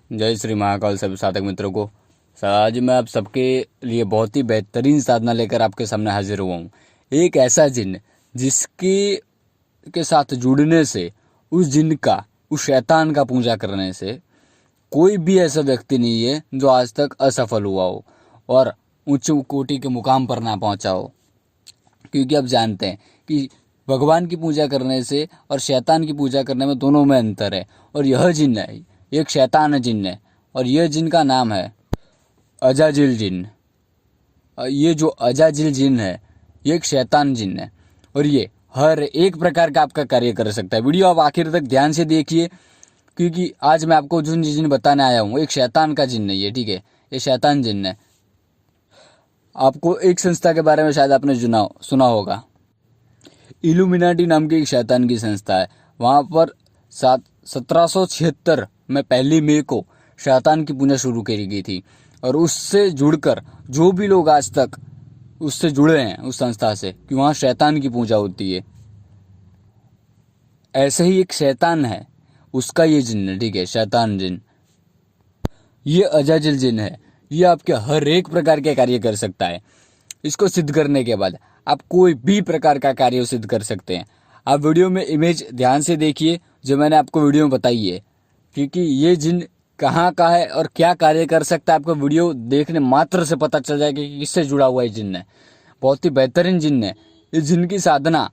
जय श्री महाकाल सभी साधक मित्रों को। आज मैं आप सबके लिए बहुत ही बेहतरीन साधना लेकर आपके सामने हाजिर हुआ हूँ। एक ऐसा जिन जिसके के साथ जुड़ने से, उस जिन का, उस शैतान का पूजा करने से कोई भी ऐसा व्यक्ति नहीं है जो आज तक असफल हुआ हो और उच्च कोटि के मुकाम पर ना पहुंचा हो। क्योंकि आप जानते हैं कि भगवान की पूजा करने से और शैतान की पूजा करने में दोनों में अंतर है। और यह जिन है, एक शैतान जिन है और यह जिन का नाम है अजाजिल जिन। ये जो अजाजिल जिन है ये एक शैतान जिन है और ये हर एक प्रकार का आपका कार्य कर सकता है। वीडियो आप आखिर तक ध्यान से देखिए, क्योंकि आज मैं आपको जो जिन बताने आया हूँ एक शैतान का जिन है ये, ठीक है। ये शैतान जिन है। आपको एक संस्था के बारे में शायद आपने सुना होगा, इल्यूमिनाटी नाम की एक शैतान की संस्था है। वहाँ पर 1776 में 1 मई को शैतान की पूजा शुरू करी गई थी और उससे जुड़कर जो भी लोग आज तक उससे जुड़े हैं उस संस्था से, कि वहाँ शैतान की पूजा होती है। ऐसे ही एक शैतान है, उसका ये जिन है, ठीक है, शैतान जिन। ये अजाजिल जिन है। ये आपके हर एक प्रकार के कार्य कर सकता है। इसको सिद्ध करने के बाद आप कोई भी प्रकार का कार्य सिद्ध कर सकते हैं। आप वीडियो में इमेज ध्यान से देखिए जो मैंने आपको वीडियो में बताई है, क्योंकि ये जिन कहाँ का है और क्या कार्य कर सकता है आपको वीडियो देखने मात्र से पता चल जाएगा कि किससे जुड़ा हुआ है जिन है। बहुत ही बेहतरीन जिन है। इस जिन की साधना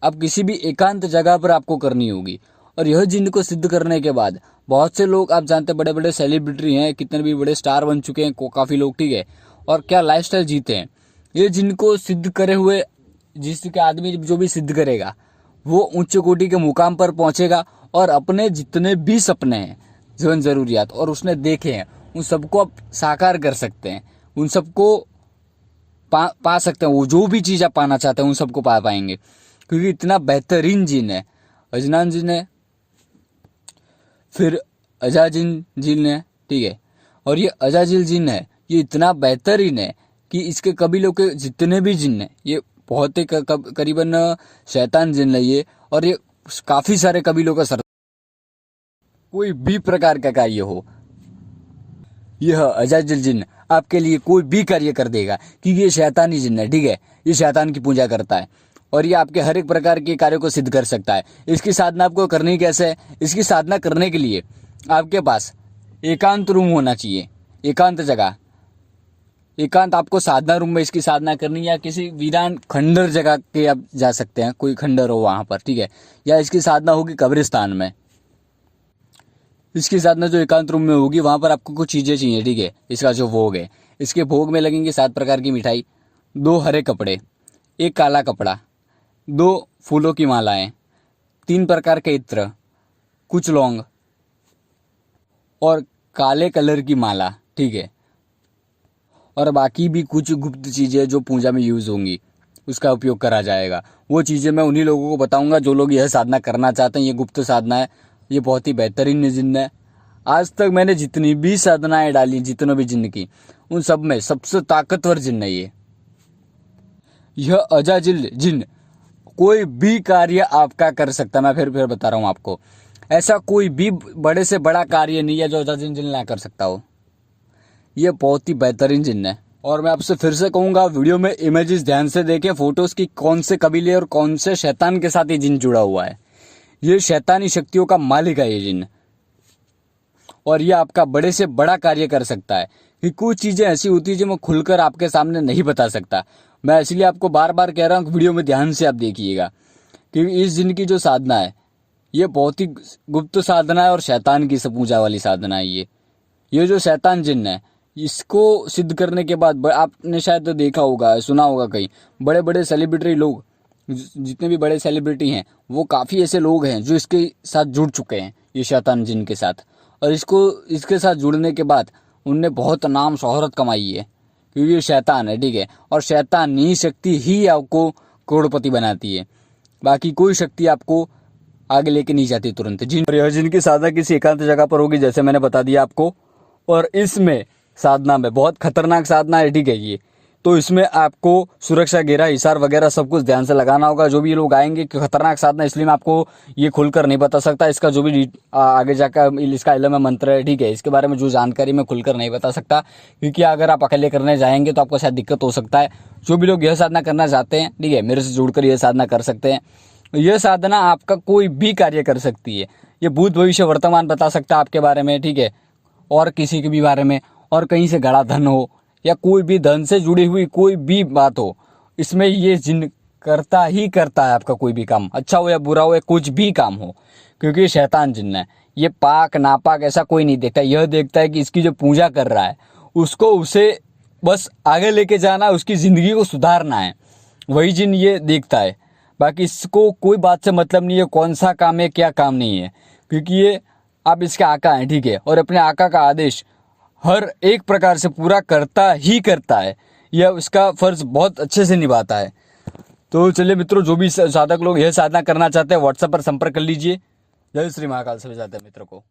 अब किसी भी एकांत जगह पर आपको करनी होगी। और यह जिन को सिद्ध करने के बाद बहुत से लोग, आप जानते हैं, बड़े बड़े सेलिब्रिटी हैं, कितने भी बड़े स्टार बन चुके हैं काफ़ी लोग, ठीक है, और क्या लाइफस्टाइल जीते हैं। ये जिनको सिद्ध करे हुए जिसके आदमी जो भी सिद्ध करेगा वो उच्च कोटि के मुकाम पर पहुंचेगा और अपने जितने भी सपने हैं, जीवन जरूरियात और उसने देखे हैं, उन सबको आप साकार कर सकते हैं। उन सबको पा सकते हैं। वो जो भी चीज़ आप पाना चाहते हैं उन सबको पा पाएंगे, क्योंकि इतना बेहतरीन जिन है। अजनान जिन है, फिर अजाजिल जिन है, ठीक है। और ये अजाजिल जिन है ये इतना बेहतरीन है कि इसके कबीलों के जितने भी जिन है ये बहुत ही करीबन शैतान जिन है ये, और ये काफी सारे कबीलों का सर। कोई भी प्रकार का कार्य हो, यह अजाजिल जिन आपके लिए कोई भी कार्य कर देगा, क्योंकि ये शैतानी जिन है, ठीक है। ये शैतान की पूजा करता है और ये आपके हर एक प्रकार के कार्यों को सिद्ध कर सकता है। इसकी साधना आपको करनी कैसे है? इसकी साधना करने के लिए आपके पास एकांत रूम होना चाहिए, एकांत जगह। एकांत आपको साधना रूम में इसकी साधना करनी, या किसी वीरान खंडर जगह के आप जा सकते हैं, कोई खंडर हो वहां पर, ठीक है। या इसकी साधना होगी कब्रिस्तान में। इसकी साधना जो एकांत रूम में होगी वहां पर आपको कुछ चीजें चाहिए, ठीक है। इसका जो भोग है, इसके भोग में लगेंगे 7 प्रकार की मिठाई, 2 हरे कपड़े, 1 काला कपड़ा, 2 फूलों की मालाएं, 3 प्रकार के इत्र, कुछ लौंग और काले कलर की माला, ठीक है। और बाकी भी कुछ गुप्त चीजें जो पूजा में यूज होंगी उसका उपयोग करा जाएगा। वो चीजें मैं उन्हीं लोगों को बताऊंगा जो लोग यह साधना करना चाहते हैं। ये गुप्त साधना है, ये बहुत ही बेहतरीन जिन है। आज तक मैंने जितनी भी साधनाएं डाली, जितनों भी जिन की, उन सब में सबसे ताकतवर जिन है ये। यह अजाजिल जिन कोई भी कार्य आपका कर सकता है। मैं फिर बता रहा हूं आपको, ऐसा कोई भी बड़े से बड़ा कार्य नहीं है जो अजाजिल जिन ना कर सकता हो। ये बहुत ही बेहतरीन जिन है। और मैं आपसे फिर से कहूंगा, वीडियो में इमेजेस ध्यान से देखें, फोटोज की, कौन से कबीले और कौन से शैतान के साथ ये जिन जुड़ा हुआ है। ये शैतानी शक्तियों का मालिक है ये जिन, और ये आपका बड़े से बड़ा कार्य कर सकता है। कि कुछ चीजें ऐसी होती है जो मैं खुलकर आपके सामने नहीं बता सकता। मैं इसलिए आपको बार बार कह रहा हूँ, वीडियो में ध्यान से आप देखिएगा, क्योंकि इस जिन की जो साधना है ये बहुत ही गुप्त साधना है और शैतान की पूजा वाली साधना है ये जो शैतान जिन है, इसको सिद्ध करने के बाद आपने शायद देखा होगा, सुना होगा, कई बड़े बड़े सेलिब्रिटी लोग, जितने भी बड़े सेलिब्रिटी हैं, वो काफ़ी ऐसे लोग हैं जो इसके साथ जुड़ चुके हैं, ये शैतान जिन के साथ। और इसके साथ जुड़ने के बाद उनने बहुत नाम शोहरत कमाई है, क्योंकि ये शैतान है, ठीक है। और शैतानी शक्ति ही आपको करोड़पति बनाती है, बाकी कोई शक्ति आपको आगे लेके नहीं जाती तुरंत। जिन की साधना किसी एकांत जगह पर होगी, जैसे मैंने बता दिया आपको। और इसमें साधना में बहुत खतरनाक साधना है, ठीक है ये। तो इसमें आपको सुरक्षा घेरा, हिसार वगैरह सब कुछ ध्यान से लगाना होगा। जो भी लोग आएंगे खतरनाक साधना, इसलिए मैं आपको ये खुलकर नहीं बता सकता। इसका जो भी आगे जाकर इसका इल्म है, मंत्र है, ठीक है, इसके बारे में जो जानकारी मैं खुलकर नहीं बता सकता, क्योंकि अगर आप अकेले करने जाएंगे तो आपको शायद दिक्कत हो सकता है। जो भी लोग यह साधना करना चाहते हैं, ठीक है, मेरे से जुड़कर यह साधना कर सकते हैं। यह साधना आपका कोई भी कार्य कर सकती है। ये भूत भविष्य वर्तमान बता सकता है आपके बारे में, ठीक है, और किसी के भी बारे में, और कहीं से गड़ा धन हो या कोई भी धन से जुड़ी हुई कोई भी बात हो, इसमें ये जिन करता ही करता है आपका कोई भी काम, अच्छा हो या बुरा हो या कुछ भी काम हो, क्योंकि ये शैतान जिन्न है। ये पाक नापाक ऐसा कोई नहीं देखता, यह देखता है कि इसकी जो पूजा कर रहा है उसको उसे बस आगे लेके जाना है, उसकी ज़िंदगी को सुधारना है, वही जिन ये देखता है। बाकी इसको कोई बात से मतलब नहीं है कौन सा काम है क्या काम नहीं है, क्योंकि ये आप इसके आका हैं, ठीक है, और अपने आका का आदेश हर एक प्रकार से पूरा करता ही करता है। यह उसका फर्ज बहुत अच्छे से निभाता है। तो चलिए मित्रों, जो भी साधक लोग यह साधना करना चाहते हैं व्हाट्सएप पर संपर्क कर लीजिए। जय श्री महाकाल। सभी साधक मित्रों को